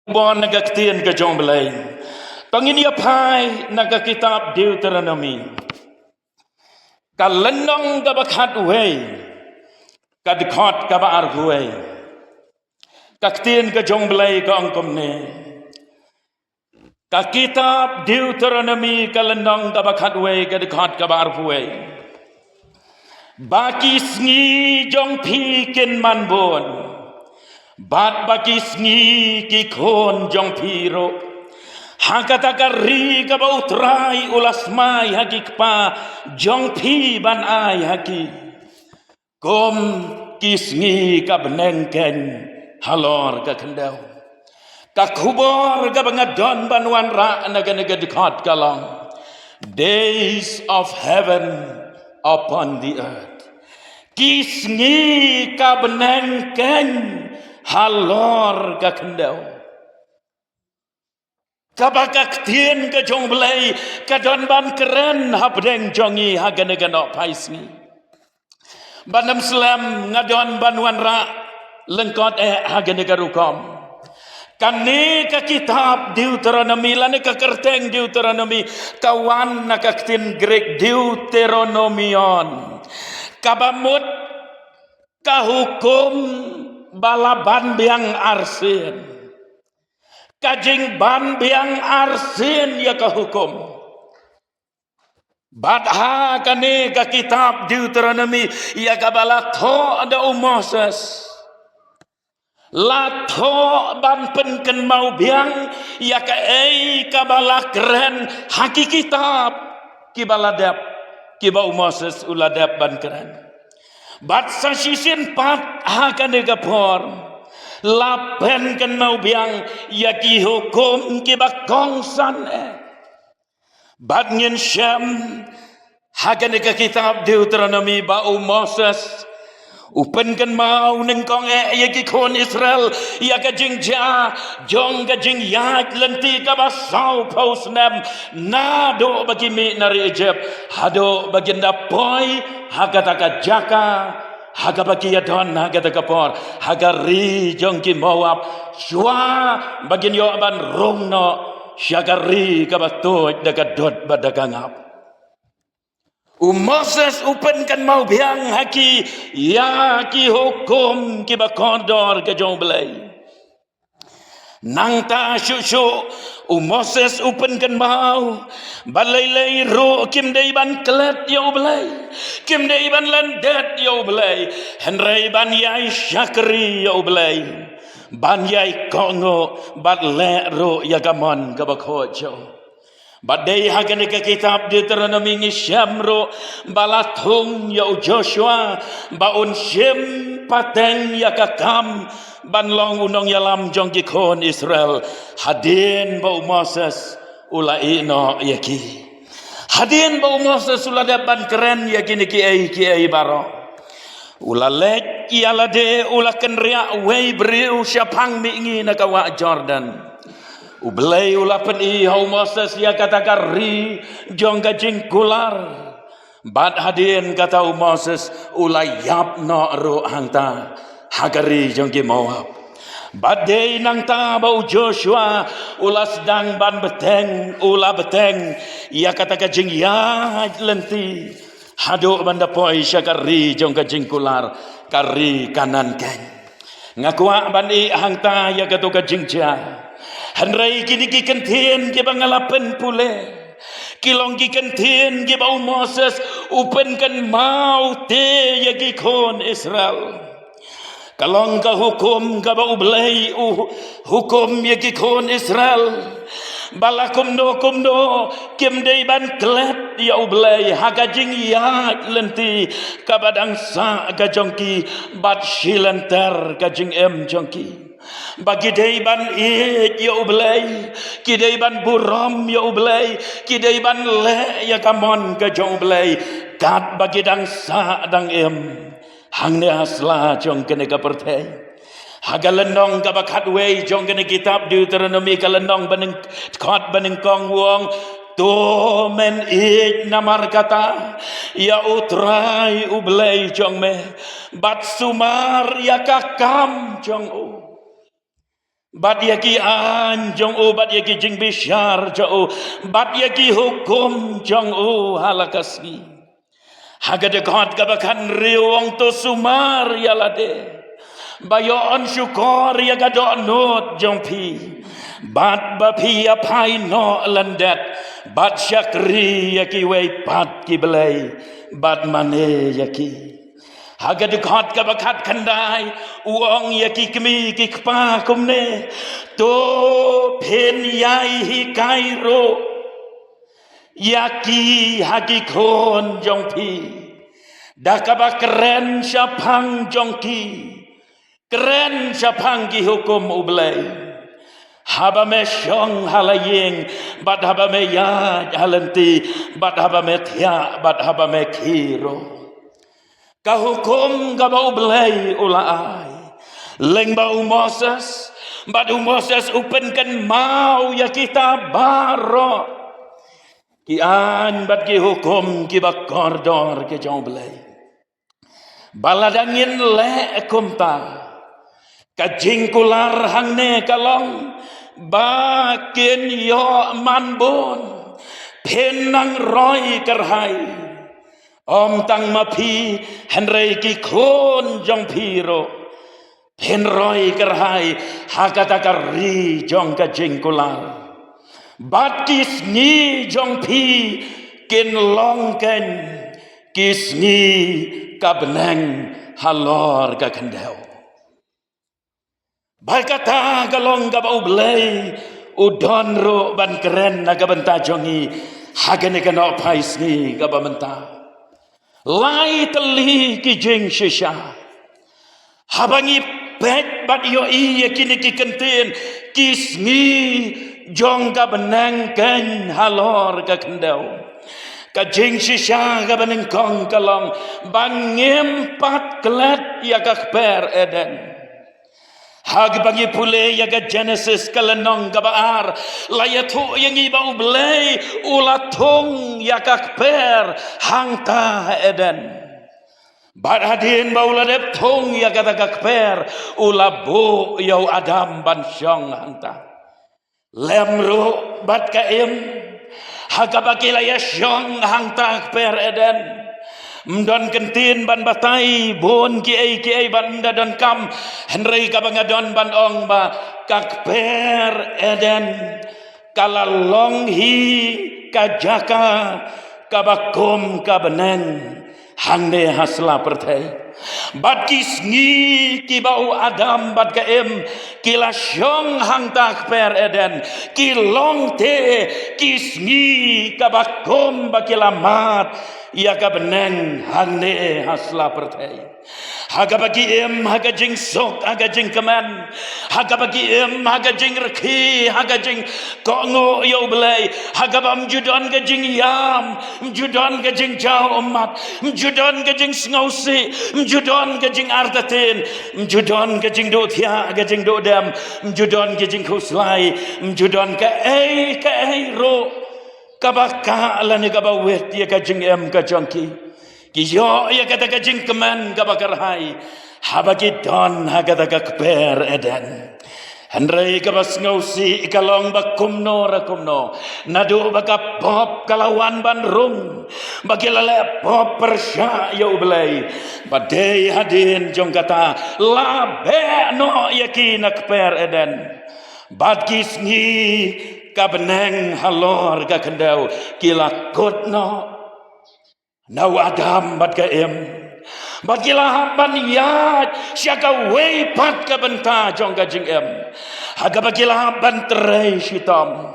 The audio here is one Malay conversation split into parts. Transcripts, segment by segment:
Bon naga ketien ke jong belai. Pangin ia pai naga kitab Deuteronomy. Kalenong ka bakhat uhay. Kadikot ka baar huay. Kaketien ke jong belai ka angkom ne. Ka kitab Deuteronomy kalenong ka bakhat uhay kadikot ka baar huay. Baki sngi jong pikin manbon. Bat baki sngi ki kon jong piro. Hakatakari ka ba utray ulas may hakikpa jong pi ban ay haki. Kom kisngi ka benengken halor ka kendaw. Ka kubor ka bangadon banwan ra naga dekat kalang. Days of heaven upon the earth. Kisngi ka benengken halor ka kendaw. Kabakak tien ke jong belai kadon ban keren habdeng jongi hagan-hagan paisni. Banam selam ngadon banwan ra lengkot hagan-hagan rukom. Kani ka kitab Deuteronomy lani ka kerteng Deuteronomy kawan nakaktin Greek Deuteronomion. Kabamut kahukum balaban biang arsin. Kajing ban biang arsin ya ka hukum. Badha kane ka kitab Deuteronomy ya ka balatho ada Moses. Latho ban penken mau biang ya ka ka balakren haki kitab ki baladap ki bau Moses uladap ban keren. Bat sa sisin pat ha kane ka por. Lapen kan mau biang ya ki hukum ki bakong san bad ngin syam hagan ka kitab Deuteronomy bau Moses upen kan mau nengkong ya ki kon Israel ya ka jingja jong ka jing yat lenti ka basau paus nam nado bagi mi nari Egypt hado baginda poi hagataka jaka haga bagi yadon haga takapor haga ri jongki Moab shwa bagin yo aban rongno syagari kabatoj dagadot badagangap Moses upen kan mau biang haki ya ki hukum ki bakondor ke jong belai nang ta syusyu Moses upen kan mau balai ro kim dei ban klet yo belai kim dei ban landet yo belai henrei ban yai syakri yo belai ban yai kongo bat le ro yagamon gabakhojo badai hagan ke kitab Deuteronomy ngi syamro balatung yo Joshua baun syem pateng yakakam ban long unong yalam jong gikon Israel hadin bau Moses ulai no yaki hadin bau Moses ulada ban keren yakini ki ai baro ulalek ialade ulaken ria wei briu syapang mingi nakawa Jordan ublay ulapen hau Moses ya kata ri jong gajing kular bad hadin kata Moses ulayap no ro hangta hagari jongki Moab badai nang ta bau Joshua ulas dang ban beteng ula beteng ya kata kajing ya lenti hado banda poi syakari jong kajing kular kari kanan ken ngakua bani hangta ya kata kajing ja hanrai kini ki kentien ki bangalapen pule kilong ki kentien ki bau Moses upen kan mau te ya ki kon Israel kalong ka hukum ka ba ublay hukum yaki kon Israel balakum no kim day ban klet ya ublay hagajing ya lenti kabadang sa gajongki bat shilenter gajing jongki bagi day ban ya ublay kiday ban buram ya ublay kiday ban le ya kamon gajong ublay kat bagi dang sa dang hang ne asla jong kene ka pertei hagalendong ka bakhat wei jong kene kitab Deuteronomy kalendong beneng kot beneng kong wong to men namar kata ya utrai ublei jong me bat sumar ya kakam jong Bat yaki an jong o bat yaki jing bishar jo bat yaki hukum jong o halakasni. Hagade God kabakan riwang to sumar yalade. Bayo on syukor ya gado not jong pi. Bat bapi apai no landat. Bat syakri yaki way pat ki belai. Bat mane yaki. Hagad God kabakat kandai uang yaki kemi kikpa kumne to pen yai hi kairo yaki hakikon jongpi dakaba keren syapang jongki keren syapang ki hukum ublay haba me syong halayeng bat haba me ya halanti bat haba me tia bat haba me kiro kahukum kabau belai ulai leng bau Moses badu Moses upenkan mau ya kita baro kian bad ki hukum ki bakordor ke jauh belai baladangin le kumta kajing kular hangne kalong bakin yo manbon penang roy kerhai Om tang mapi henrei ki kon jong piro penroi kerhai hakata kari jong ka jengkular batis ni jong pi kin long ken kis ni kabneng halor ka kendau bakata galong ka bau blai udon ro ban keren naga benta jongi hagane kana pais ni ka bamenta lai teli ki jeng shisha habangi pet bat yo i kini ki kenten kisni jong ka benang ken halor ka kendau ka jeng shisha ka benang kong kalong bangem pat klet ya ka per eden hag bagi pule ya ka Genesis kalenong ka baar layatu yang iba ublay ulatong ya ka per hangta eden bad hadin baula dep tong ya kata ka per ulabo yau adam ban syong hangta lemro bad ka im hagabakila ya syong hangta per eden mdon kentin ban batai bon ki ai ban dan kam henrei ka bangadon ban ong ba kak per eden kalalong hi kajaka kabakom kabeneng hande hasla pertai bat kisni ki bau adam bat ka em kila syong hang tak per eden kilong te kisni kabakom bakilamat ia ka beneng hande hasla pertai haga bagi em haga jing sok haga jing keman haga bagi em haga jing reki haga jing kongo yo belai haga bam judon ga jing yam judon ga jing jauh umat judon ga jing ngausi judon ga jing artatin judon ga jing dotia ga jing dodam judon ga jing khuslai judon ka ai ro kabaka alane kabawet ya ka jing em ka jongki kiyo ya kata ka jing keman kabakar hai habagi don hagata ka per eden Henry kabas ngausi ikalong bakumno rakumno nadu baka pop kalawan bandrung bagi lele pop persya ya ublay badai hadin jong kata labe no yakin per eden bad kisni kabeneng halor ka kendau kila kutno Nau adam bat ka em bat kilah ban yat syaka wei pat ka benta jong ka jing em haga bakilah ban trei shitam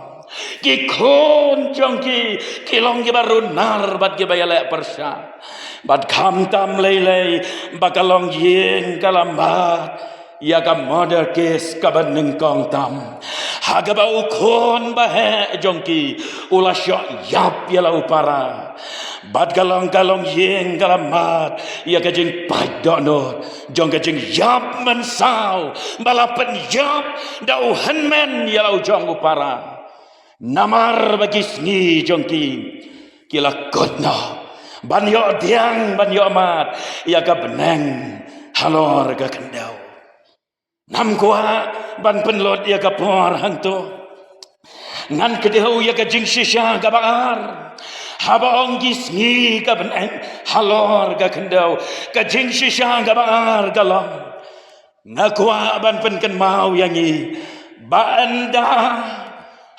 ki kon jong ki kilong ki baru nar bat ki bayale persya bat kham tam lei bakalong yen kalambat ya ka model kes ka beneng kong tam haga bau kon bahe jong ki ulah syok yap ya lau para bat galong yeng galamat ya kajing padono jong kajing yap mensau balapan yap dau henmen ya lau jong upara namar bagi sni jong ki kila kotno ban yo diang ban yo mat ya ka beneng halor ka kendau nam kwa ban penlot ya kapor hantu ngan kedeu ya ka jing shisha ka baar haba ong gisngi ka ben halor ka kendau ka jing shisha ka baar ka long ngakwa ban pen mau yang ni ba anda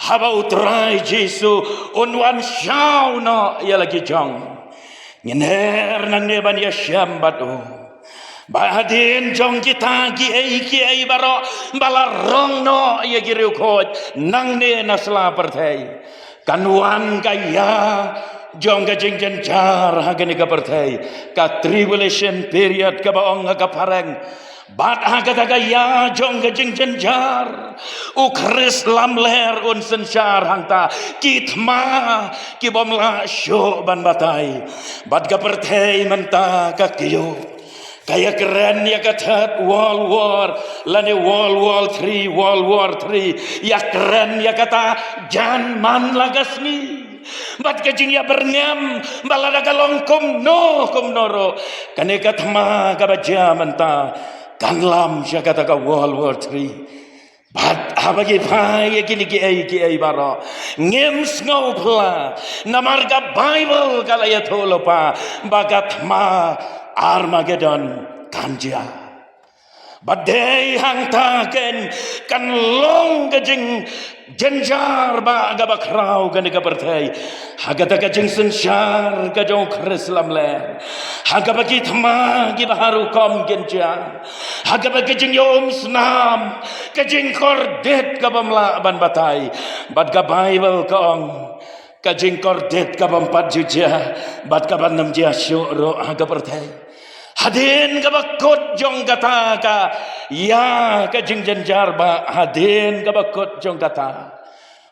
haba utrai Jesu unwan shau no ya lagi jong nginer nang ne ban ya syambat Bahadin jong kita ki baro balarong no ye giru khoj nang ne nasla perthai kanwan kaya jong ka jing jar hagani ka perthai ka tribulation period ka baong ka parang bat haga ya jong ka jing jar u Chris lamler un sensar hangta kitma ki bomla syo ban batai bat ka perthai menta ka kiyo Kaya keren ya kata World War lani World War 3 ya keren ya kata jan man lagasni bat kajing ya berngam balada galong kum noro kane katma kabaja menta kanlam ya kata ka World War 3 bat abagi pai gini ki ai baro ngem sngo pla namarga Bible kala ya tholopa bagat ma Armageddon kanja badai hang taken kan long gajing jenjar ba ga bakrau ga ga pertai haga ta gajing sensar ga jong Krislam ler haga bagi thma gi baharu kom genja haga bagi jing yom snam gajing kordet ga bamla ban batai bad ga Bible kong kajing kordet ka bampat juja bat ka ban nam jia syuro haga pertai hadin ka bakot jong kata ka ya kajing jenjar ba hadin ka bakot jong kata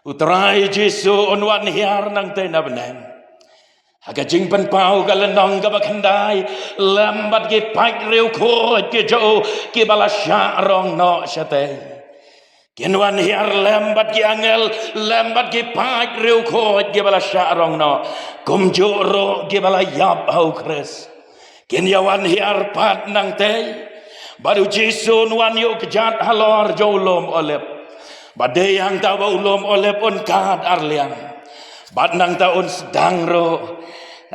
utrai Jesu onwan hiar nang te na benang haga jing pen pau ka lenong ka bakhandai lambat ki pai reu kho ki jo ki balasya rong no sate Kianwan hiar lambat ki angel lambat ki pai reu kho ki balasya rong no kumjo ro ki balayap hau Kris Kian yawan hiar pat nang tei baru Jesu nuan yuk kejat halor jolom olep badai yang tawa ulom olep on kad arliang bad nang taun sedang ro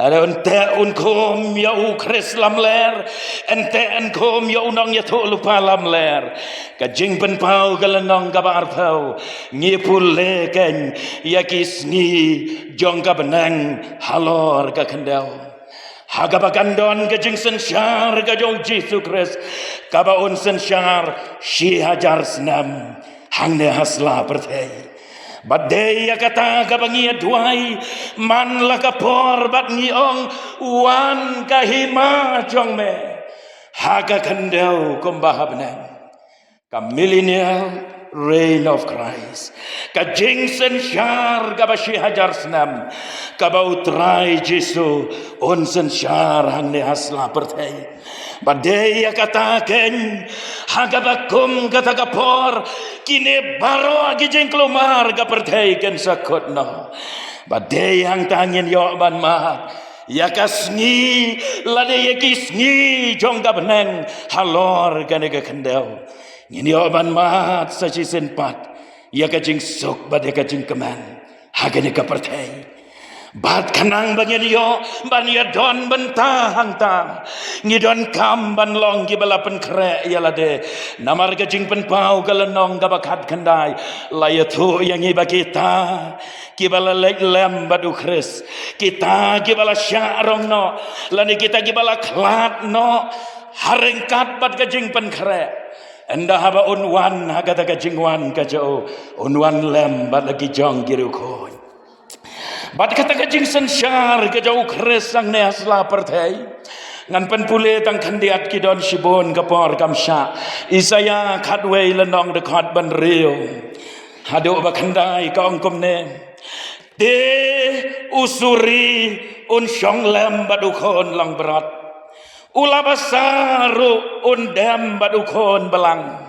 ada ente un kom ya u Kris lam ler ente en kom ya unong ya to lupa lam ler ka jing pen pau galenong ka bar pau ngipul leken ya kisni jong ka benang halor ka kendau Haga bagandon ke jing sensar ke jong Jesu Kris kabaun sensar shi hajar senam hang ne hasla perthai badai kata kabangi duai man la kapor bat ngiong wan kahima jong me haga kandau kumbahabnang ka millennial reign of Christ ka jing sensar ka bashi hajar senam ka bautrai Jesu on sensar hang ne hasla perthai badai kata ken haga bakum kata kapor kine baro agi jing kelumar ka perthai ken sakot no badai hang tangin yo ban ma ya kasngi lade ya kisngi jong ka benang halor ka ne ka kendau Ngini oban mat saci senpat ya kajing sok bad ya kajing keman hagane ka perthai bat kanang banyan yo ban ya don bentah hangta ngidon kam ban long ki balapan kre ya lade namar kajing pen pau galenong ka bakat kandai laya thu yang iba kita ki bala lem badu Kris kita ki bala syarong no lani kita ki bala klat no haringkat bat kajing pen kre Anda haba unwan haga jingwan kajau unwan lem bat lagi jong giru khoi bat kata kajing sensar kajau Kris sang ne asla perthai ngan pen pule tang khandiat ki don shibon kapor kamsha Isaya khatwei lenong de khat ban riu hado ba khandai ka ongkom ne de usuri un shong lem badu khon lang berat Ula basaru undam badu kon belang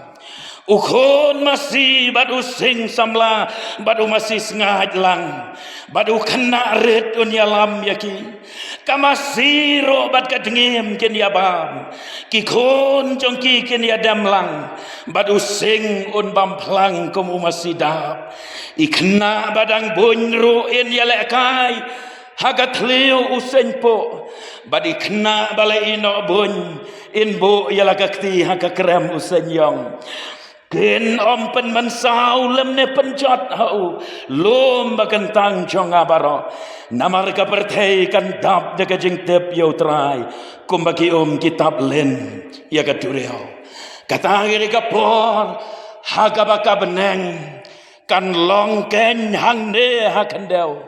ukon masih badu sing samla badu masih ngaj lang badu kena red un yalam yaki kamasiro bat kadengim ken ya bam ki khon jong ki ken ya damlang bat using un bam plang kum umasidap ikna badang bunru in ya lekai hagat leo usen po bat ikna balai ino bun in bo ya lagakti hagakrem usen yong ken om pen mensau lem ne penjat hau lom bagantang jong abaro namar ka perthei kan dap de jing tep yo trai kum bagi kitab len ya ka dureo kata ngiri ka por haga baka beneng kan long ken hang ne ha kandel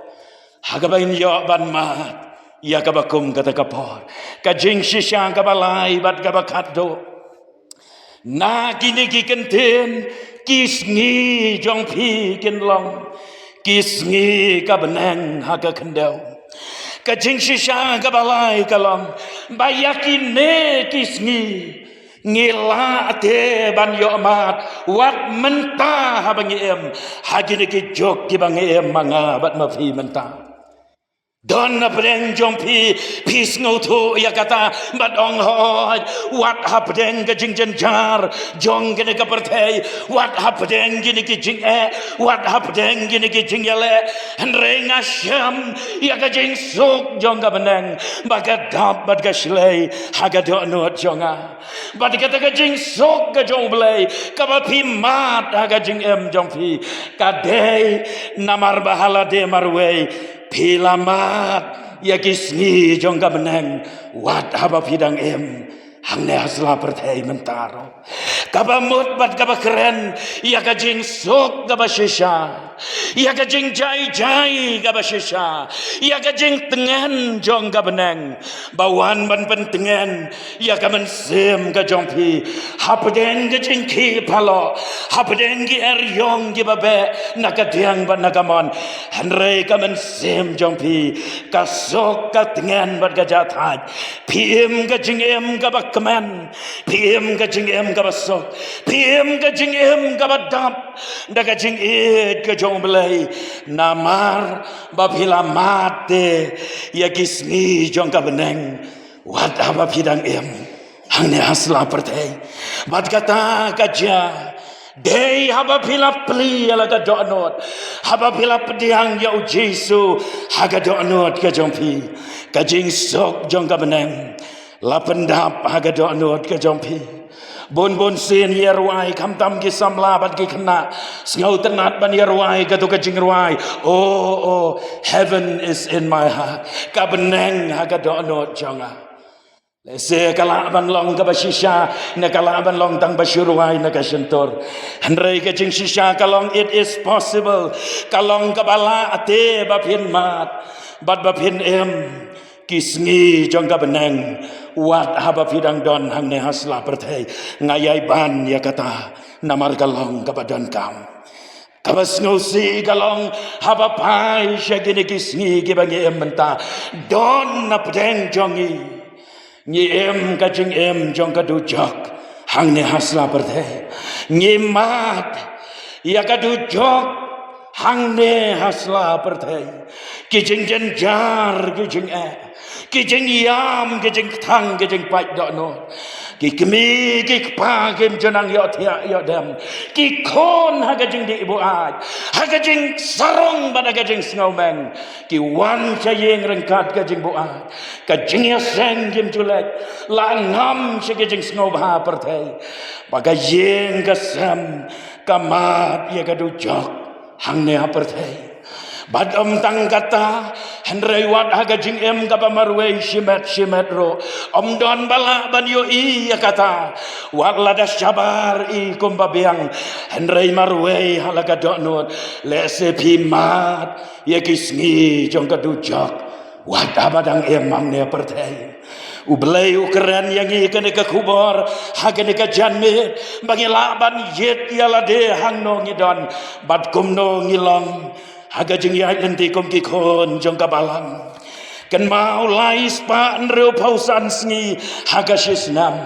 haga bain yo ban mat ya ka bakum kata ka por ka jing shisha ka balai bat ka bakat do na kini ki kenten kisngi jong pi ken long kisngi ka benang ha ka kendau ka jing shisha ka balai ka long bayakin ne kisngi ngila ate ban yo mat wat menta ha bangi em ha kini ki jok ki bangi em manga bat ma fi menta don na preng jompi pis ngoto ya kata bat ong hoi wat hapdeng ke jing jar jong gene ka perthei wat hapdeng gene ki jing wat hapdeng gene ki jing yale reng asyam ya ka jing sok jong ka beneng baga dap bat ka shlei haga do not jonga bat kata ka jing sok ka jong blei ka ba pi mat haga jing em jong pi ka dei namar bahala de marwei pilamat ya kisni jong ka beneng wat haba pidang em hang ne hasla perthei mentaro kaba mut bat kaba keren ya ka jing sok kaba shisha ya ka jing jai kaba shisha ya ka jing tengen jong ka beneng bawan ban pentengen ya ka men sem ka jong pi hapdeng ka jing ki palo hapdeng ki yong ki babe nakadiang ban nakamon hanre ka men sem jong pi ka sok ka tengen bat ka jathat pim ka jing em ka kemen pim ka jing em ka basok pim ka jing em ka badap da ka jing it ka jong belai namar babila mate ya kisni jong ka beneng wat apa pidang em hang ne hasla pertei bat kata kaja dei haba pila pli ala ka donot haba pila pediang ya Jesu haga donot ka jompi ka jing sok jong ka beneng la pendap haga donot ka jompi bon sin yerwai kam tam ki samla bat ki kena ngau tenat ban yerwai ka tu ka jing ruai oh heaven is in my heart ka beneng haga donot jonga lese kala ban long ka basisha na kala ban long tang basyurwai na ka sentor handrai ka jing shisha kalong it is possible kalong ka bala ate bapin mat bat bapin em kisngi jong ka beneng wat haba pidang don hang ne hasla perthei ngayai ban ya kata namar kalong ka badan kam kabas ngosi kalong haba pai shagini kisngi ki bangi em menta don na pedeng jongi nyi em ka jing em jong ka dujok hang ne hasla perthei nyi mat ya ka dujok hang ne hasla perthei ki jing jar ki jing ki jing yam ki jing thang ki jing pai do no ki kemi ki pa kim janang yo thia yo dam ki khon ha ka jing di ibu ai ha ka jing sarong ba ka jing snowman ki wan cha yeng rengkat ka jing bu ai ka jing ya seng kim chulek la ngam che ka jing snow ba perthei ba ka yeng ka sam ka mat ya ka du jok hang ne ha perthei bad tang kata handrai wat haga jing em ka pamarwei shimet ro don bala ban yo i ya kata wat lada sabar i kumba biang handrai marwei halaga donot lese pimat ya kisngi jong ka dujak wat abadang emam ne perthei ublei ukeren yang ikene ka kubor hagene ka janme bangi laban yet yala de hang no ngidon bad kumno ngilong haga jing ya lenti kom ki khon jong ka balang kan mau lai spa nreu pausan sngi haga shisnam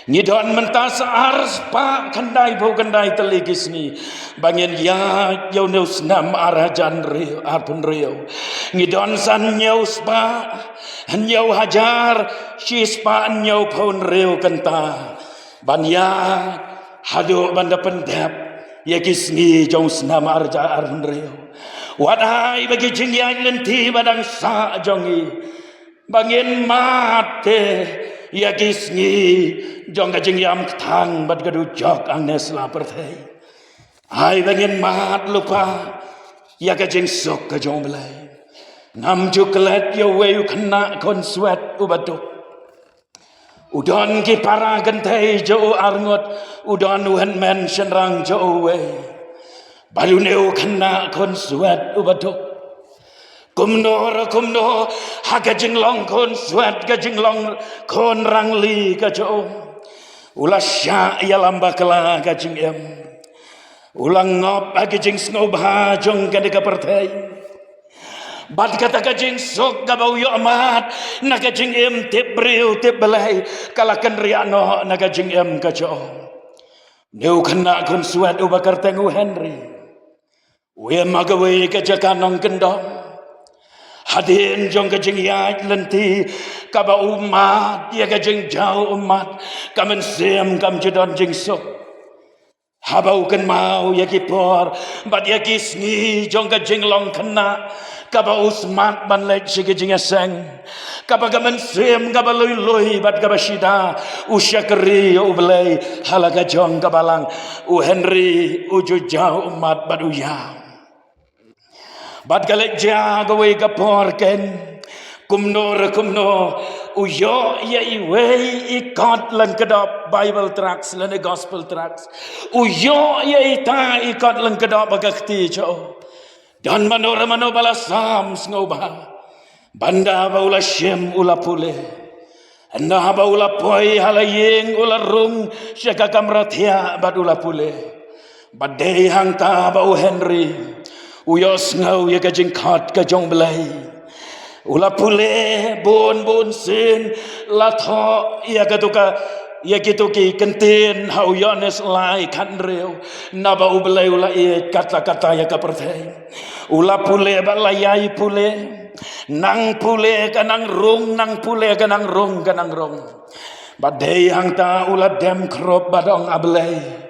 Ngidon mentas ars pa kendai bau kendai teligis ni bangin ya yau neus nam arajan rio arpun rio ngidon san nyeus pa nyau hajar sis pa nyau pun rio kenta ban ya hadu banda pendap ya kisni jong nam arja arpun rio wadai bagi jingyan lenti badang sa jongi bangin mate ya kisni jong kajing yam ketang bad gadu jok angnes lapar thei ai bangin mat lupa ya kajing sok kajong belai ngam juklet yo weu kena kon swet ubaduk udon ki para gentai jo arngot udon uhen men senrang jo we balu neu kena kon swet ubaduk kumno hagajing long kon swet gajing long kon rangli kajo ulah sya ya lamba kala gajing em ulang ngop gajing snob ha jong kade ka partai bad kata gajing sok gabau yo amat na gajing em tip briu tip belai kalakan riano na gajing em kajo neu kena kon swet ubakar tengu Henry we magawe kajakanong kendong hadin jong kajing yai lenti kaba umat ya kajing jauh umat kamen sem kam jedon jing sok habau kan mau ya kipor bad ya kisni jong kajing long kena kaba usmat ban lek si kajing aseng kaba kamen sem kaba loi bad kaba shida usya keri ublei halaga jong kabalang u Henry uju jauh umat bad uyang bad galek ja gawe kapor ken kumno uyo ya iwe ikot lan kedap Bible tracts lan gospel tracts uyo ya ita ikot lan kedap bagakti jo dan manora bala Psalms ngoba banda baula shem ula pule anda baula poi halayeng ula rung syaka kamratia badula pule badai hang ta bau Henry uyos ngau ya kajing khat kajong belai ula pule bon sin la tho ya katuka ya kituki kentin hau yones lai kan reu naba ubelai ula e kata ya kaperthai ula pule balayai pule nang pule kanang rung nang pule kanang rung badai hang ta ula dem krop badong ablai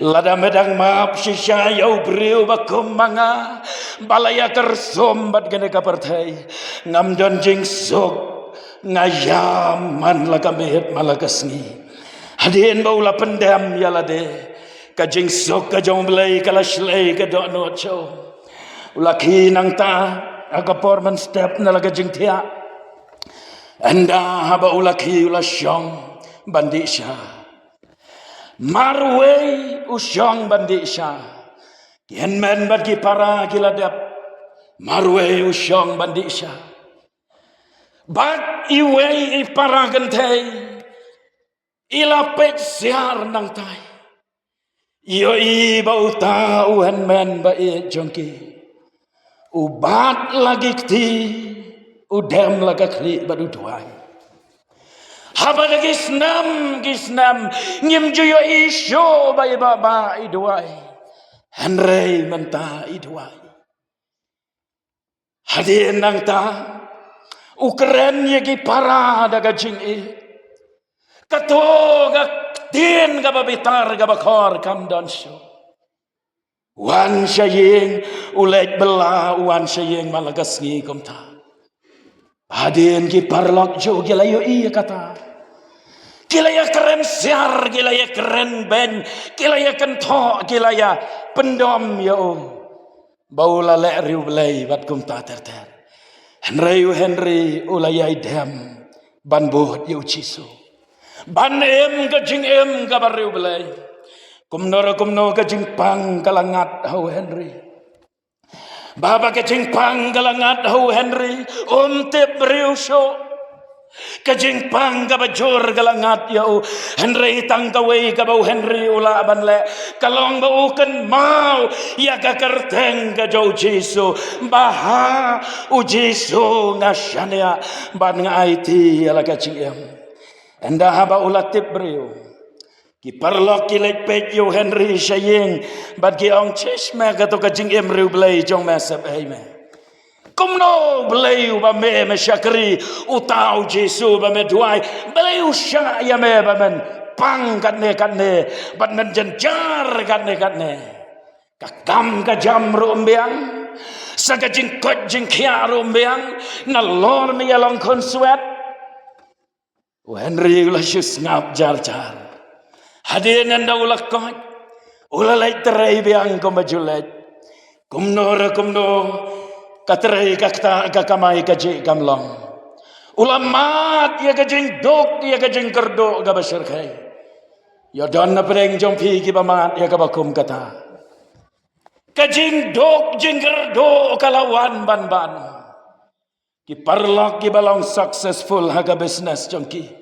lada medang maap shisha yau briu bakum manga balaya kersom bad gene kapartai ngam don jing sok ngayaman laga mehet malagasni hadin baula pendam yalade ka jing sok ka jong belai kala shlei ka do no cho ulaki nang ta agapor man step na laga jing thia anda haba ulaki ulasyong bandisha marway usyong bandisha yen men bagi para giladap marway usyong bandisha bag iway para gantay ilapet siar nang tay iyo ibau tau hen men ba e jongki ubat lagi kti udem lagakli badu tuai haba gisnam ngim juyo isyo bay baba idwai Henry menta idwai hadin nang ta ukren yegi para daga jing e katoga tin ga babitar ga bakor kam don syo wan syaying ulek bela wan syaying malagas ngi komta hadin ki parlok jo gilayo iya kata gilaya keren siar gilaya keren ben gilaya kento gilaya pendom ya baula le riu belai bat kum ta ter Henry ulayai dem ban bot yu chisu ban em gajing em kabariu belai kumno gajing pang kalangat hau Henry Baba kajing pang galangat hau Henry tip riu syo kajing pang kabajor galangat yau Henry tangkawai kabau Henry ula ban le kalong bau kan mau ya kakerteng kajau jisu baha ujisu ngasyania ban ngai ti ala kajing em enda haba ula tip riu ki parlok ki lek pet yo Henry Shaying bat ki ong chishma ka to ka jing emru blay jong masap ai me kumno blay ba me shakri utau Jesu ba me duai blay usha ya me ba men pang kat ne bat men jenjar kat ne ka kam ka jam ro mbiang sa ka jing kot jing khia ro mbiang na lor mi along kon swet Henry ulah shus ngap jar hadir nanda ulah kot ulah lai terai biang ko majulet kumno katrai kakta kakamai kaji kamlong ulah mat ya kajing dok ya kajing kerdo ga basir khai ya don na preng jong pi ki bamat ya ka bakum kata kajing dok jing kerdo kalawan ban ki parlok ki balong successful haga business jongki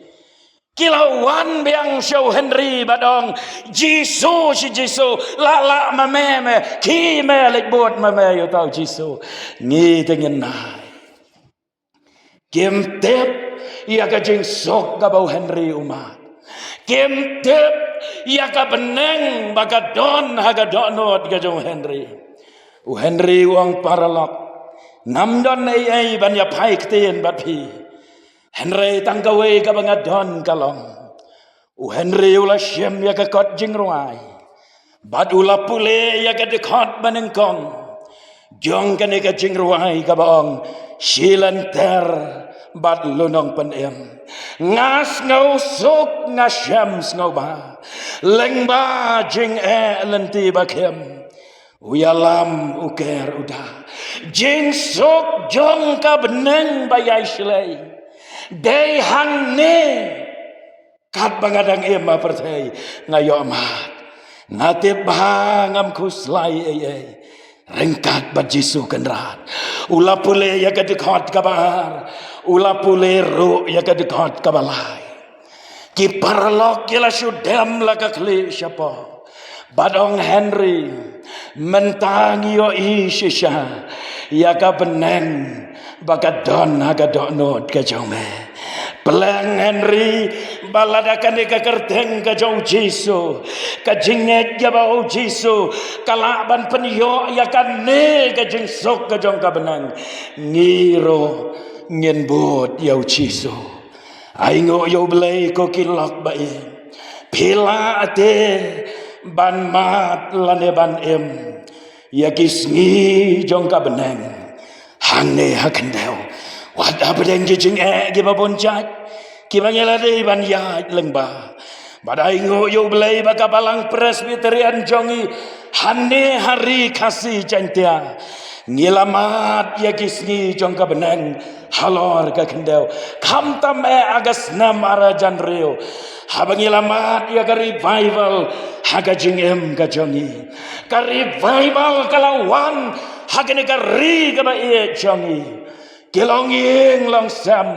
kilawan biang show Henry badong Jisu si Jisu la mame ki me lek bot mame yo tau Jisu ngi tengen nai kem tep ya ka jing sok ga bau Henry umat kem tep ya ka beneng baga don haga donot ga jong Henry Henry wang paralok nam don ai ban ya pai ktien bat pi Henry tangkawe ka banga don kalong Henry ula syem ya ka kot jing ruai bat ula pule ya ka dekot banengkong jong ka ne ka jing ruai ka baong silanter bat lunong penem ngas ngau sok ngasyam ngau ba leng ba jing lenti bakem uyalam uker udah jing sok jong ka beneng bayai slei dei hang ne kat bangadang ema pertai ngayo amat natip bahangam kuslai rengkat bat Jisu kenrat ula pule ya ka dekot kabar ula pule ru ya ka dekot kabalai ki parlok kila sudam la ka kli siapa badong Henry mentangi yo isisha ya ka beneng baka don haga donot ka jome pelang Henry baladakan ka kerteng ka jong Jisu ka jinget ya bau Jisu kalaban penyo ya kan ne ka jing sok ka jong ka benang ngiro ngien bot ya Jisu aingo yo blai ko kilok ba pila ate ban mat lane ban em ya kisngi jong ka benang hangne hakendau wada bedeng jing gi babon jat ki bangela dei ban ya lengba badai ngo yo blai baka balang presbyterian jongi hanne hari kasih jantia ngilamat ya kisngi jong ka benang halor ka kendau kam tam agas nam arajan rio habangilamat ya ka revival haga jingem ka jongi ka revival kalawan hagene ka ri ka ba e jongi kilonging long sam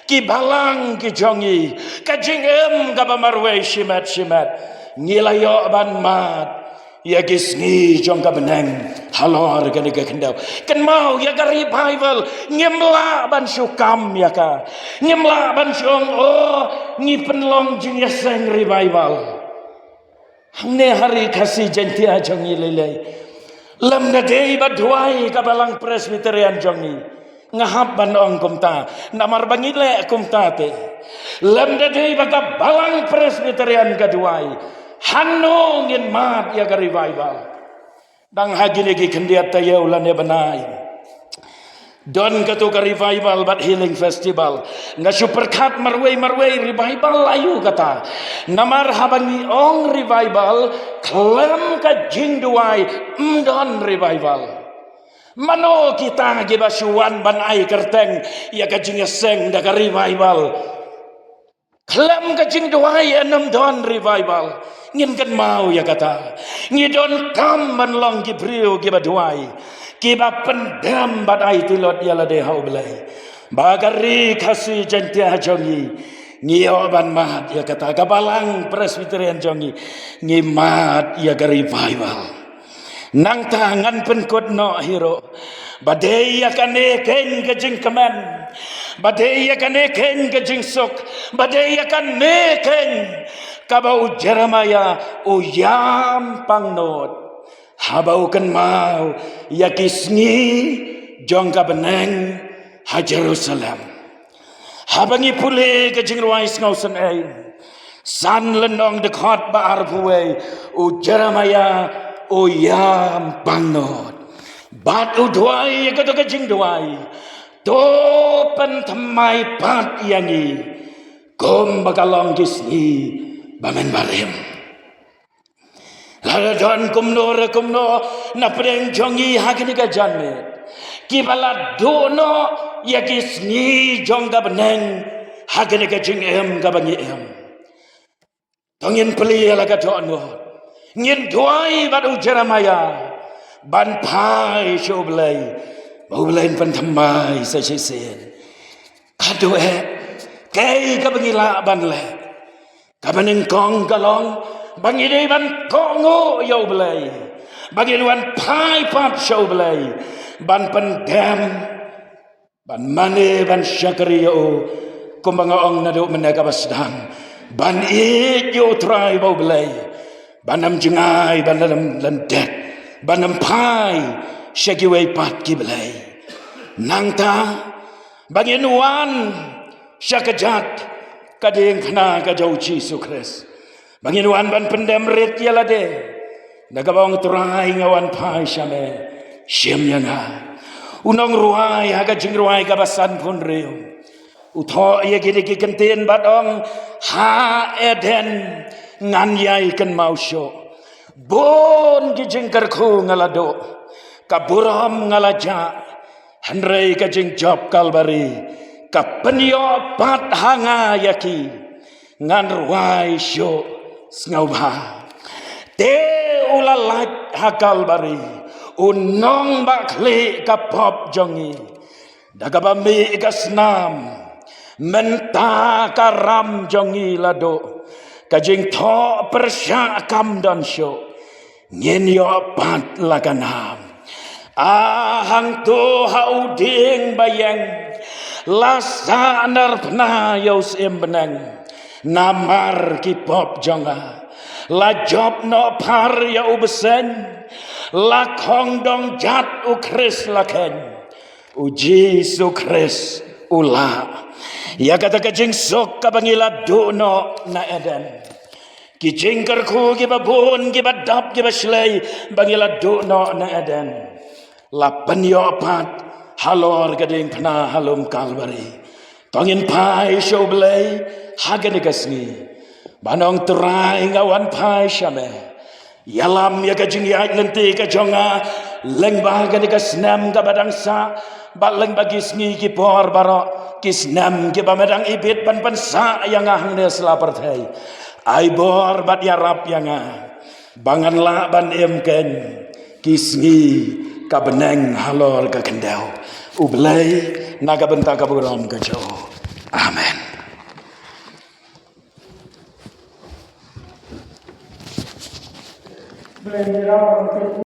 ki balang ki jongi ka jingem ka ba marwe shimat ngilayo ban mat ya kisngi jong ka benang halor ka ka kendau kan mau ya ka revival ngemla ban syukam ya ka ngemla ban syong ngi penlong jing ya seng revival hangne hari kasih jantia jongi lelai lam na dei baduai ka balang presbyterian jongi ngahap ban ong kumta namar bangile kumta te lam na dei baka balang presbyterian kaduai hanno ngin mat ya ka revival dang hagine ki kendiat tayo lan ya banai don katu ka revival bat healing festival nga superkat marway revival ayu kata namar habangi ong revival klam ka jingduai don revival mano kita gi basuan ban ai kerteng ya ka jingeseng da ka revival klam ka jingduai enam don revival ngin kan mau ya kata ngidon kam man long gi brio gi baduai kiba pendam badai tilot yala de hau belai bagari kasih jantia jongi ngio ban mat ya kata kabalang presbyterian jongi ngimat ya ka revival nang tangan penkot no hero badai ya kane ken ke jing kemen badai ya kane ken ke jing sok badai ya kane ken kabau Jeremiah uyam pangnot habau kan mau yakisngi jongka beneng ha Jerusalem habangi pule ke jingruais ngausan ai san lenong dekat ba arpuwe u Jeremiah uyam pangnot bat udwai ke jing duai to pen thamai pat yangi kom bakalong kisni bamen barim laradon kumno na preng jongi hakini ka janme kibala dono yakisni jongga beneng hakini ka jing em ka bangi em tongin peli ala ka dono ngin duai badu Jeremiah ban pai shoblai bau lain pen thamai sa sen kado kai ka bangila ban le ka baneng kong kalong bangi dei ban kongo yo blai bangi luan pai pap show blai ban pen dam ban mane ban syakriyo kumbanga ong nado menega basdang ban yo try bau blai banam jengai banam lendet banam pai syagiwei pat kiblai nangta bangi nuan syakajat kadeng kena ka jauh Yesus Kristus bangin wan ban pendem ret yala de nagabang turai ngawan pai syame syem yana unong ruai haga jing ruai ka basan pun reu utho ye gidi ki kenten badong ha eden ngan yai kan mau syo bon ki jing karku ngalado kaburam ngalaja handrei ka jing job kalbari ka penyo pat hanga yaki ngan ruai syo Snauba te ulalak hakal bari unong bakli kapop jongi dagabami ikasnam menta karam jongi lado kajing to persya kam dan syo ngin yo pat lakanam ahang to hauding bayang lasanar pna yos embenang namar kipop jonga la job no par ya ubesen la kong dong jat u Kris laken u Jesu Kris ula ya kata kajing sok kabangila dono na eden kijing karku ki babon ki badap ki baslay bangila dono na eden la penyopat halor kading pna halum kalbari tongin pai shoblay hagen gasni banong terai ngawan pai syame yalam ya kajing ya nanti ka jonga leng bahagen gasnam ka badangsa baleng bagisngi ki por baro kisnam ki bamedang ibit pan sa yang ahang ne slapertai ai bor bat ya rap yang bangan la ban emken kisngi ka beneng halor ka kendau ublay naga benta ka buram ka jo amen. Belajar